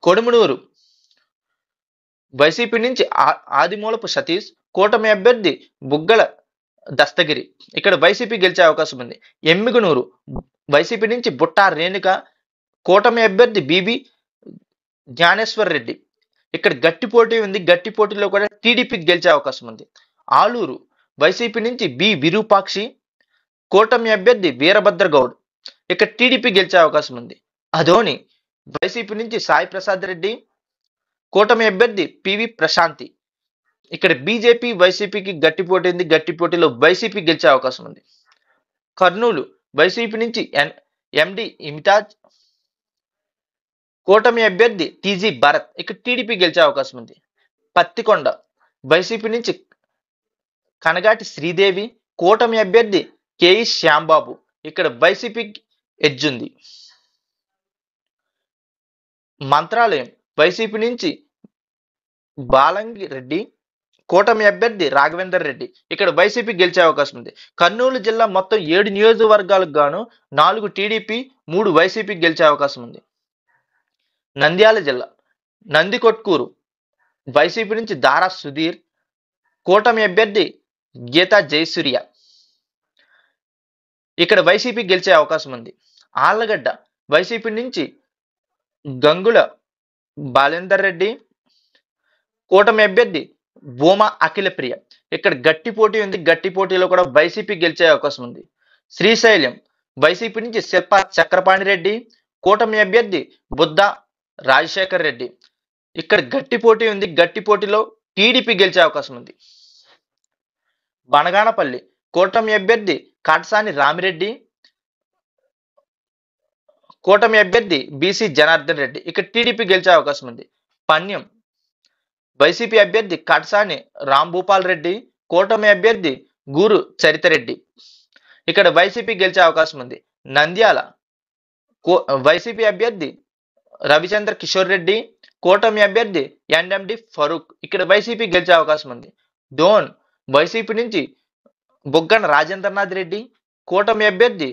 కొడుమనూరు వైసీపీ నుంచి ఆదిమూలపు సతీష్, కూటమి అభ్యర్థి బుగ్గల దస్తగిరి. ఇక్కడ వైసీపీ గెలిచే అవకాశం ఉంది. ఎమ్మిగనూరు వైసీపీ నుంచి బుట్టా రేణుక, కూటమి అభ్యర్థి బిబి జ్ఞానేశ్వర్ రెడ్డి. ఇక్కడ గట్టి పోటీ ఉంది. గట్టి పోటీలో కూడా టీడీపీ గెలిచే అవకాశం ఉంది. ఆలూరు వైసీపీ నుంచి బి విరూపాక్షి, కూటమి అభ్యర్థి వీరభద్ర గౌడ్. ఇక్కడ టీడీపీ గెలిచే అవకాశం ఉంది. అదోని వైసీపీ నుంచి సాయి ప్రసాద్ రెడ్డి, కూటమి అభ్యర్థి పివి ప్రశాంతి. ఇక్కడ బీజేపీ వైసీపీకి గట్టి పోటీ ఉంది. గట్టి పోటీలో వైసీపీ గెలిచే అవకాశం ఉంది. కర్నూలు వైసీపీ నుంచి ఎండి ఇమితాజ్, కూటమి అభ్యర్థి టీజీ భరత్. ఇక్కడ టీడీపీ గెలిచే అవకాశం ఉంది. పత్తికొండ వైసీపీ నుంచి కనగాటి శ్రీదేవి, కూటమి అభ్యర్థి కేఈ శ్యాంబాబు. ఇక్కడ వైసీపీకి ఎడ్జుంది. మంత్రాలయం వైసీపీ నుంచి బాలంగి రెడ్డి, కూటమి అభ్యర్థి రాఘవేందర్ రెడ్డి. ఇక్కడ వైసీపీ గెలిచే అవకాశం ఉంది. కర్నూలు జిల్లా మొత్తం 7 నియోజకవర్గాలకు గాను 4 టీడీపీ, 3 వైసీపీ గెలిచే అవకాశం ఉంది. నంద్యాల జిల్లా నందికొట్కూరు వైసీపీ నుంచి దారా సుధీర్, కూటమి అభ్యర్థి గీతా జయసూర్య. ఇక్కడ వైసీపీ గెలిచే అవకాశం ఉంది. ఆళ్లగడ్డ వైసీపీ నుంచి గంగుల బాలేందర్ రెడ్డి, కూటమి అభ్యర్థి భూమా అఖిలప్రియ. ఇక్కడ గట్టి పోటీ ఉంది. గట్టి పోటీలో కూడా వైసీపీ గెలిచే అవకాశం ఉంది. శ్రీశైలం వైసీపీ నుంచి శిల్ప చక్రపాణి రెడ్డి, కూటమి అభ్యర్థి బుద్ధ రాజశేఖర్ రెడ్డి. ఇక్కడ గట్టి పోటీ ఉంది. గట్టి పోటీలో టీడీపీ గెలిచే అవకాశం ఉంది. బనగానపల్లి కూటమి అభ్యర్థి కాటసాని రామిరెడ్డి, కూటమి అభ్యర్థి బీసీ జనార్దన్ రెడ్డి. ఇక్కడ టీడీపీ గెలిచే అవకాశం ఉంది. పన్యం వైసీపీ అభ్యర్థి కాటసాని రాంభూపాల్ రెడ్డి, కూటమి అభ్యర్థి గూరు చరితరెడ్డి. ఇక్కడ వైసీపీ గెలిచే అవకాశం ఉంది. నంద్యాల వైసీపీ అభ్యర్థి రవిచంద్ర కిషోర్ రెడ్డి, కూటమి అభ్యర్థి ఎన్ఎండి ఫరూక్. ఇక్కడ వైసీపీ గెలిచే అవకాశం ఉంది. డోన్ వైసీపీ నుంచి బుగ్గన రాజేంద్రనాథ్ రెడ్డి, కూటమి అభ్యర్థి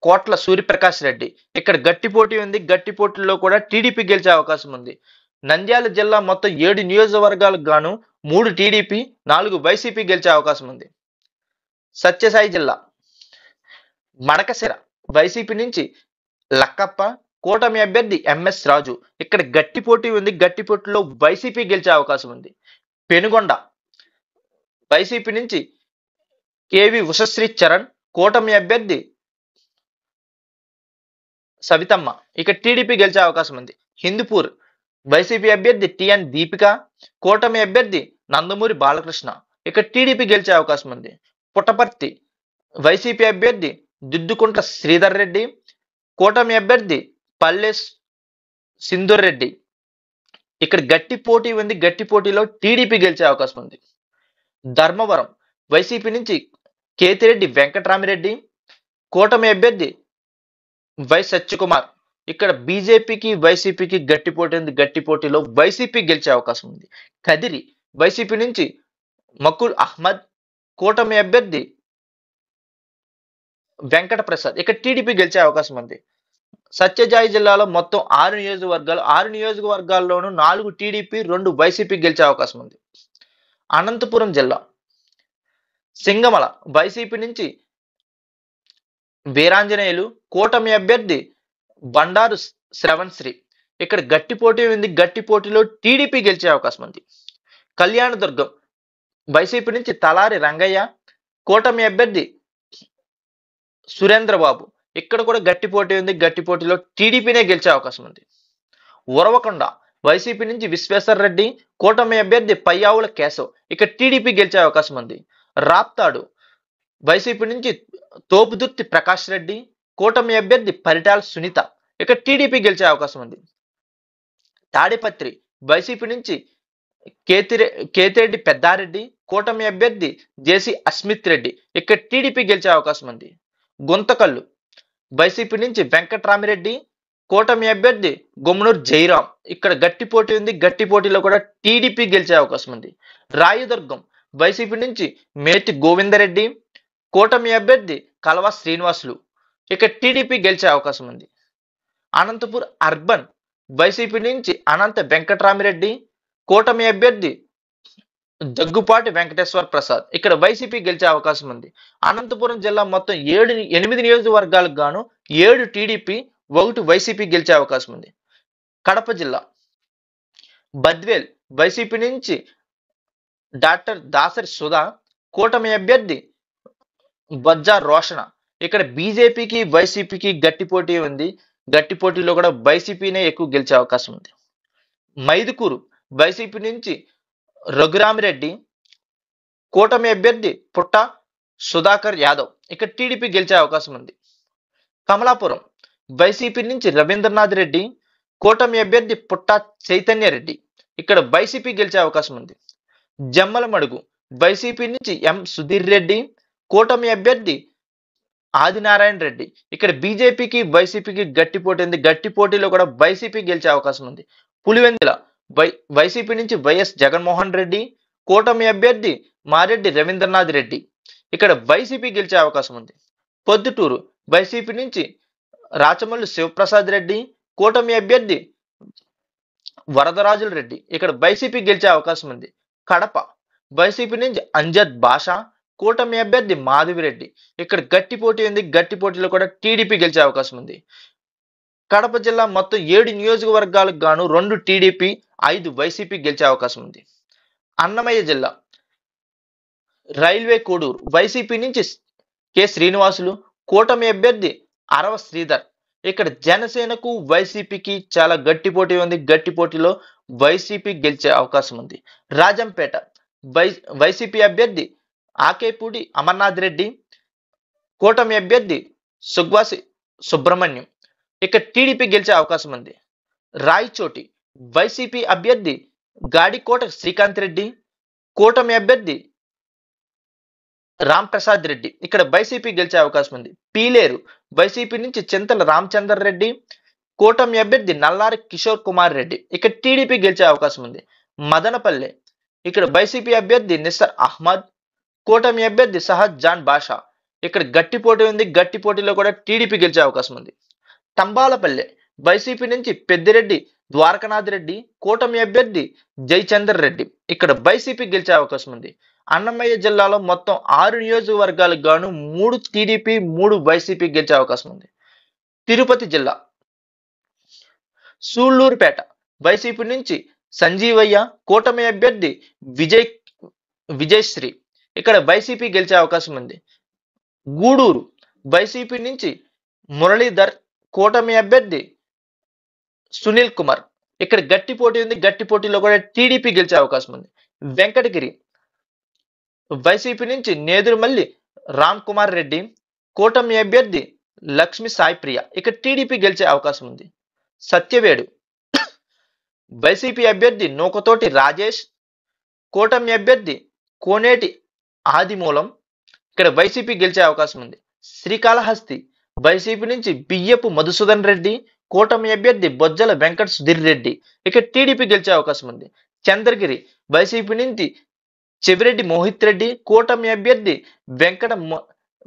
కోట్ల సూర్యప్రకాష్ రెడ్డి. ఇక్కడ గట్టి పోటీ ఉంది. గట్టి పోటీల్లో కూడా టీడీపీ గెలిచే అవకాశం ఉంది. నంద్యాల జిల్లా మొత్తం 7 నియోజకవర్గాలకు గాను 3 టీడీపీ, 4 వైసీపీ గెలిచే అవకాశం ఉంది. సత్యసాయి జిల్లా మడకశిర వైసీపీ నుంచి లక్కప్ప, కూటమి అభ్యర్థి ఎంఎస్ రాజు. ఇక్కడ గట్టి పోటీ ఉంది. గట్టి పోటీలో వైసీపీ గెలిచే అవకాశం ఉంది. పెనుగొండ వైసీపీ నుంచి కేవి ఉషశ్రీ చరణ్, కూటమి అభ్యర్థి సవితమ్మ. ఇక టీడీపీ గెలిచే అవకాశం ఉంది. హిందూపూర్ వైసీపీ అభ్యర్థి టిఎన్ దీపిక, కూటమి అభ్యర్థి నందమూరి బాలకృష్ణ. ఇక టీడీపీ గెలిచే అవకాశం ఉంది. పుట్టపర్తి వైసీపీ అభ్యర్థి దిద్దుకుంట్ల శ్రీధర్ రెడ్డి, కూటమి అభ్యర్థి పల్లె సింధూర్ రెడ్డి. ఇక్కడ గట్టి పోటీ ఉంది. గట్టి పోటీలో టీడీపీ గెలిచే అవకాశం ఉంది. ధర్మవరం వైసీపీ నుంచి కేతిరెడ్డి వెంకటరామిరెడ్డి, కూటమి అభ్యర్థి వై సత్యకుమార్. ఇక్కడ బీజేపీకి వైసీపీకి గట్టి పోటీ ఉంది. గట్టి పోటీలో వైసీపీ గెలిచే అవకాశం ఉంది. కదిరి వైసీపీ నుంచి మకుల్ అహ్మద్, కూటమి అభ్యర్థి వెంకట ప్రసాద్. ఇక్కడ టీడీపీ గెలిచే అవకాశం ఉంది. సత్యసాయి జిల్లాలో మొత్తం 6 నియోజకవర్గాలు. 6 నియోజకవర్గాల్లోనూ 4 టీడీపీ, 2 వైసీపీ గెలిచే అవకాశం ఉంది. అనంతపురం జిల్లా సింగమల వైసీపీ నుంచి వీరాంజనేయులు, కూటమి అభ్యర్థి బండారు శ్రవణ్ శ్రీ. ఇక్కడ గట్టి పోటీ ఉంది. గట్టి పోటీలో టీడీపీ గెలిచే అవకాశం ఉంది. కళ్యాణదుర్గం వైసీపీ నుంచి తలారి రంగయ్య, కూటమి అభ్యర్థి సురేంద్రబాబు. ఇక్కడ కూడా గట్టి పోటీ ఉంది. గట్టి పోటీలో టీడీపీనే గెలిచే అవకాశం ఉంది. ఉరవకొండ వైసీపీ నుంచి విశ్వేశ్వర్ రెడ్డి, కూటమి అభ్యర్థి పయ్యావుల కేశవ్. ఇక్కడ టీడీపీ గెలిచే అవకాశం ఉంది. రాప్తాడు వైసీపీ నుంచి తోపుదుర్తి ప్రకాష్ రెడ్డి, కూటమి అభ్యర్థి పరిటాల సునీత. ఇక్కడ టీడీపీ గెలిచే అవకాశం ఉంది. తాడిపత్రి వైసీపీ నుంచి కేతిరెడ్డి పెద్దారెడ్డి, కూటమి అభ్యర్థి జేసీ అస్మిత్ రెడ్డి. ఇక్కడ టీడీపీ గెలిచే అవకాశం ఉంది. గుంతకల్లు వైసీపీ నుంచి వెంకట్రామిరెడ్డి, కూటమి అభ్యర్థి గుమ్మనూరు జయరాం. ఇక్కడ గట్టి పోటీ ఉంది. గట్టి పోటీలో కూడా టీడీపీ గెలిచే అవకాశం ఉంది. రాయదుర్గం వైసీపీ నుంచి మేతి గోవిందరెడ్డి, కూటమి అభ్యర్థి కలవా శ్రీనివాసులు. ఇక టీడీపీ గెలిచే అవకాశం ఉంది. అనంతపూర్ అర్బన్ వైసీపీ నుంచి అనంత వెంకటరామిరెడ్డి, కూటమి అభ్యర్థి దగ్గుపాటి వెంకటేశ్వర ప్రసాద్. ఇక్కడ వైసీపీ గెలిచే అవకాశం ఉంది. అనంతపురం జిల్లా మొత్తం 8 నియోజకవర్గాలకు గాను 7 టీడీపీ, 1 వైసీపీ గెలిచే అవకాశం ఉంది. కడప జిల్లా బద్వేల్ వైసీపీ నుంచి డాక్టర్ దాసరి సుధా, కూటమి అభ్యర్థి బొజ్జా రోషణ. ఇక్కడ బీజేపీకి వైసీపీకి గట్టి పోటీ ఉంది. గట్టి పోటీలో కూడా వైసీపీనే ఎక్కువ గెలిచే అవకాశం ఉంది. మైదుకూరు వైసీపీ నుంచి రఘురామిరెడ్డి, కూటమి అభ్యర్థి పుట్ట సుధాకర్ యాదవ్. ఇక్కడ టీడీపీ గెలిచే అవకాశం ఉంది. కమలాపురం వైసీపీ నుంచి రవీంద్రనాథ్ రెడ్డి, కూటమి అభ్యర్థి పుట్ట చైతన్య రెడ్డి. ఇక్కడ వైసీపీ గెలిచే అవకాశం ఉంది. జమ్మలమడుగు వైసీపీ నుంచి ఎం సుధీర్ రెడ్డి, కూటమి అభ్యర్థి ఆదినారాయణ రెడ్డి. ఇక్కడ బీజేపీకి వైసీపీకి గట్టి పోటీ ఉంది. గట్టి పోటీలో కూడా వైసీపీ గెలిచే అవకాశం ఉంది. పులివెందుల వైసీపీ నుంచి వైఎస్ జగన్మోహన్ రెడ్డి, కూటమి అభ్యర్థి మారెడ్డి రవీంద్రనాథ్ రెడ్డి. ఇక్కడ వైసీపీ గెలిచే అవకాశం ఉంది. పొద్దుటూరు వైసీపీ నుంచి రాచమల్లు శివప్రసాద్ రెడ్డి, కూటమి అభ్యర్థి వరదరాజుల రెడ్డి. ఇక్కడ వైసీపీ గెలిచే అవకాశం ఉంది. కడప వైసీపీ నుంచి అంజద్ బాషా, కూటమి అభ్యర్థి మాధవిరెడ్డి. ఇక్కడ గట్టి పోటీ ఉంది. గట్టి పోటీలో కూడా టీడీపీ గెలిచే అవకాశం ఉంది. కడప జిల్లా మొత్తం 7 నియోజకవర్గాలకు గాను 2 టీడీపీ, 5 వైసీపీ గెలిచే అవకాశం ఉంది. అన్నమయ్య జిల్లా రైల్వే కోడూరు వైసీపీ నుంచి కె శ్రీనివాసులు, కూటమి అభ్యర్థి అరవ శ్రీధర్. ఇక్కడ జనసేనకు వైసీపీకి చాలా గట్టి పోటీ ఉంది. గట్టి పోటీలో వైసీపీ గెలిచే అవకాశం ఉంది. రాజంపేట వైసీపీ అభ్యర్థి ఆకేపూడి అమర్నాథ్ రెడ్డి, కూటమి అభ్యర్థి సుగ్వాసి సుబ్రహ్మణ్యం. ఇక్కడ టీడీపీ గెలిచే అవకాశం ఉంది. రాయచోటి వైసీపీ అభ్యర్థి గాడికోట శ్రీకాంత్ రెడ్డి, కూటమి అభ్యర్థి రామ్ ప్రసాద్ రెడ్డి. ఇక్కడ వైసీపీ గెలిచే అవకాశం ఉంది. పీలేరు వైసీపీ నుంచి చింతల రామచందర్ రెడ్డి, కూటమి అభ్యర్థి నల్లారి కిషోర్ కుమార్ రెడ్డి. ఇక్కడ టీడీపీ గెలిచే అవకాశం ఉంది. మదనపల్లె ఇక్కడ వైసీపీ అభ్యర్థి నిస్సర్ అహ్మద్, కూటమి అభ్యర్థి సహద్ జాన్ బాషా. ఇక్కడ గట్టి పోటీ ఉంది. గట్టి పోటీలో కూడా టీడీపీ గెలిచే అవకాశం ఉంది. తంబాలపల్లె వైసీపీ నుంచి పెద్దిరెడ్డి ద్వారకనాథ్ రెడ్డి, కూటమి అభ్యర్థి జయచందర్ రెడ్డి. ఇక్కడ వైసీపీ గెలిచే అవకాశం ఉంది. అన్నమయ్య జిల్లాలో మొత్తం 6 నియోజకవర్గాలకు గాను 3 టీడీపీ, 3 వైసీపీ గెలిచే అవకాశం ఉంది. తిరుపతి జిల్లా సూళ్లూరుపేట వైసీపీ నుంచి సంజీవయ్య, కూటమి అభ్యర్థి విజయశ్రీ. ఇక్కడ వైసీపీ గెలిచే అవకాశం ఉంది. గూడూరు వైసీపీ నుంచి మురళీధర్, కూటమి అభ్యర్థి సునీల్ కుమార్. ఇక్కడ గట్టి పోటీ ఉంది. గట్టి పోటీలో కూడా టీడీపీ గెలిచే అవకాశం ఉంది. వెంకటగిరి వైసీపీ నుంచి నేదురుమల్లి రామ్ కుమార్ రెడ్డి, కూటమి అభ్యర్థి లక్ష్మి సాయి ప్రియ. ఇక్కడ టీడీపీ గెలిచే అవకాశం ఉంది. సత్యవేడు వైసీపీ అభ్యర్థి నూకతోటి రాజేష్, కూటమి అభ్యర్థి కోనేటి ఆదిమూలం. ఇక్కడ వైసీపీ గెలిచే అవకాశం ఉంది. శ్రీకాళహస్తి వైసీపీ నుంచి బియ్యపు మధుసూదన్ రెడ్డి, కూటమి అభ్యర్థి బొజ్జల వెంకట సుధీర్ రెడ్డి. ఇక్కడ టీడీపీ గెలిచే అవకాశం ఉంది. చంద్రగిరి వైసీపీ నుంచి చెవిరెడ్డి మోహిత్ రెడ్డి, కూటమి అభ్యర్థి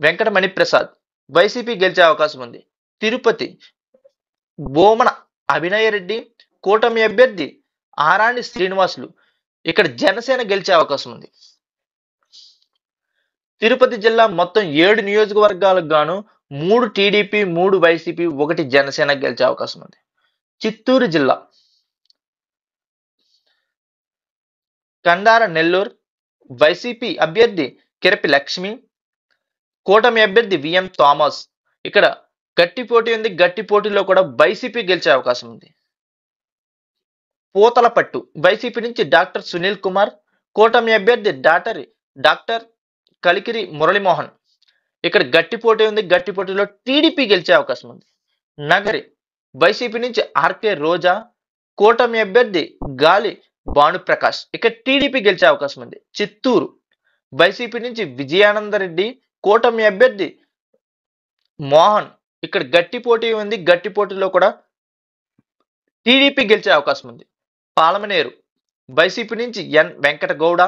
వెంకట మణిప్రసాద్. వైసీపీ గెలిచే అవకాశం ఉంది. తిరుపతి బోమన అభినయ రెడ్డి, కూటమి అభ్యర్థి ఆరాణి శ్రీనివాసులు. ఇక్కడ జనసేన గెలిచే అవకాశం ఉంది. తిరుపతి జిల్లా మొత్తం 7 నియోజకవర్గాలకు గాను 3 టీడీపీ, 3 వైసీపీ, 1 జనసేన గెలిచే అవకాశం ఉంది. చిత్తూరు జిల్లా కండార నెల్లూరు వైసీపీ అభ్యర్థి కిరపి లక్ష్మి, కూటమి అభ్యర్థి విఎం థామస్. ఇక్కడ గట్టి పోటీ ఉంది. గట్టి పోటీలో కూడా వైసీపీ గెలిచే అవకాశం ఉంది. పూతలపట్టు వైసీపీ నుంచి డాక్టర్ సునీల్ కుమార్, కూటమి అభ్యర్థి డాక్టర్ కలికిరి మురళీమోహన్. ఇక్కడ గట్టి పోటీ ఉంది. గట్టి పోటీలో టీడీపీ గెలిచే అవకాశం ఉంది. నగరి వైసీపీ నుంచి ఆర్కే రోజా, కూటమి అభ్యర్థి గాలి భానుప్రకాష్. ఇక్కడ టీడీపీ గెలిచే అవకాశం ఉంది. చిత్తూరు వైసీపీ నుంచి విజయానందరెడ్డి, కూటమి అభ్యర్థి మోహన్. ఇక్కడ గట్టి పోటీ ఉంది. గట్టి పోటీలో కూడా టీడీపీ గెలిచే అవకాశం ఉంది. పాలమనేరు వైసీపీ నుంచి ఎన్ వెంకట గౌడ,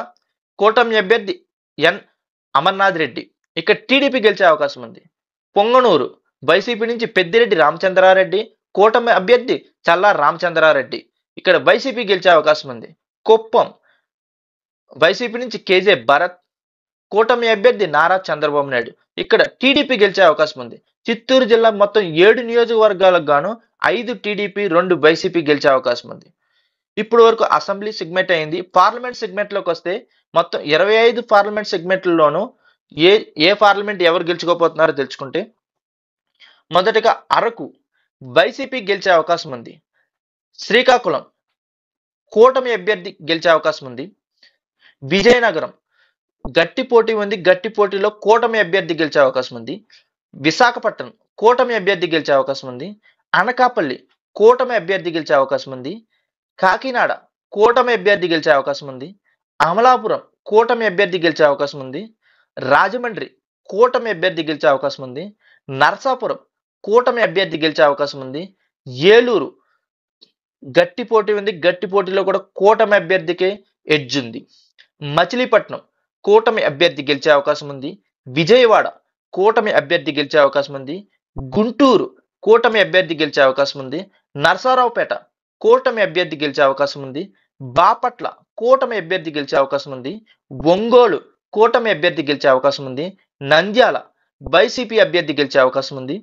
కూటమి అభ్యర్థి ఎన్ అమర్నాథ్ రెడ్డి. ఇక్కడ టీడీపీ గెలిచే అవకాశం ఉంది. పొంగనూరు వైసీపీ నుంచి పెద్దిరెడ్డి రామచంద్రారెడ్డి, కూటమి అభ్యర్థి చల్లా రామచంద్రారెడ్డి. ఇక్కడ వైసీపీ గెలిచే అవకాశం ఉంది. కుప్పం వైసీపీ నుంచి కేజే భరత్, కూటమి అభ్యర్థి నారా చంద్రబాబు నాయుడు. ఇక్కడ టీడీపీ గెలిచే అవకాశం ఉంది. చిత్తూరు జిల్లా మొత్తం 7 నియోజకవర్గాలకు గాను 5 టీడీపీ, 2 వైసీపీ గెలిచే అవకాశం ఉంది. ఇప్పుడు వరకు అసెంబ్లీ సెగ్మెంట్ అయింది. పార్లమెంట్ సెగ్మెంట్ లోకి వస్తే మొత్తం 25 పార్లమెంట్ సెగ్మెంట్లలోనూ ఏ పార్లమెంట్ ఎవరు గెలుచుకోపోతున్నారో తెలుసుకుంటే, మొదటగా అరకు వైసీపీ గెలిచే అవకాశం ఉంది. శ్రీకాకుళం కూటమి అభ్యర్థి గెలిచే అవకాశం ఉంది. విజయనగరం గట్టి పోటీ ఉంది. గట్టి పోటీలో కూటమి అభ్యర్థి గెలిచే అవకాశం ఉంది. విశాఖపట్నం కూటమి అభ్యర్థి గెలిచే అవకాశం ఉంది. అనకాపల్లి కూటమి అభ్యర్థి గెలిచే అవకాశం ఉంది. కాకినాడ కూటమి అభ్యర్థి గెలిచే అవకాశం ఉంది. అమలాపురం కూటమి అభ్యర్థి గెలిచే అవకాశం ఉంది. రాజమండ్రి కూటమి అభ్యర్థి గెలిచే అవకాశం ఉంది. నరసాపురం కూటమి అభ్యర్థి గెలిచే అవకాశం ఉంది. ఏలూరు గట్టి పోటీ ఉంది. గట్టి పోటీలో కూడా కూటమి అభ్యర్థికే ఎడ్జ్ ఉంది. మచిలీపట్నం కూటమి అభ్యర్థి గెలిచే అవకాశం ఉంది. విజయవాడ కూటమి అభ్యర్థి గెలిచే అవకాశం ఉంది. గుంటూరు కూటమి అభ్యర్థి గెలిచే అవకాశం ఉంది. నరసరావుపేట కూటమి అభ్యర్థి గెలిచే అవకాశం ఉంది. బాపట్ల కూటమి అభ్యర్థి గెలిచే అవకాశం ఉంది. ఒంగోలు కూటమి అభ్యర్థి గెలిచే అవకాశం ఉంది. నంద్యాల వైసీపీ అభ్యర్థి గెలిచే అవకాశం ఉంది.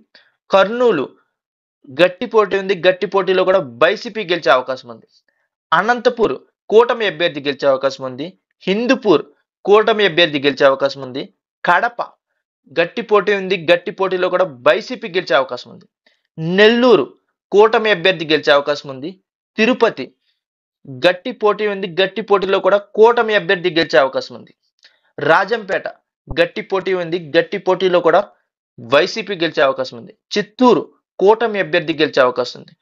కర్నూలు గట్టి పోటీ ఉంది. గట్టి పోటీలో కూడా వైసీపీ గెలిచే అవకాశం ఉంది. అనంతపూర్ కూటమి అభ్యర్థి గెలిచే అవకాశం ఉంది. హిందూపూర్ కూటమి అభ్యర్థి గెలిచే అవకాశం ఉంది. కడప గట్టి పోటీ ఉంది. గట్టి పోటీలో కూడా వైసీపీ గెలిచే అవకాశం ఉంది. నెల్లూరు కూటమి అభ్యర్థి గెలిచే అవకాశం ఉంది. తిరుపతి గట్టి పోటీ ఉంది. గట్టి పోటీలో కూడా కూటమి అభ్యర్థి గెలిచే అవకాశం ఉంది. రాజంపేట గట్టి పోటీ ఉంది. గట్టి పోటీలో కూడా వైసీపీ గెలిచే అవకాశం ఉంది. చిత్తూరు కూటమి అభ్యర్థి గెలిచే అవకాశం ఉంది.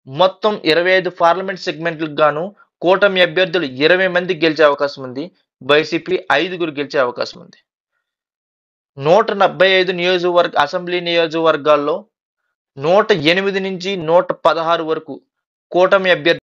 మొత్తం 25 పార్లమెంట్ సెగ్మెంట్లకు గాను కూటమి అభ్యర్థులు 20 మంది గెలిచే అవకాశం ఉంది. వైసీపీ 5గురు గెలిచే అవకాశం ఉంది. 175 అసెంబ్లీ నియోజకవర్గాల్లో 108 నుంచి 116 వరకు కూటమి అభ్యర్థి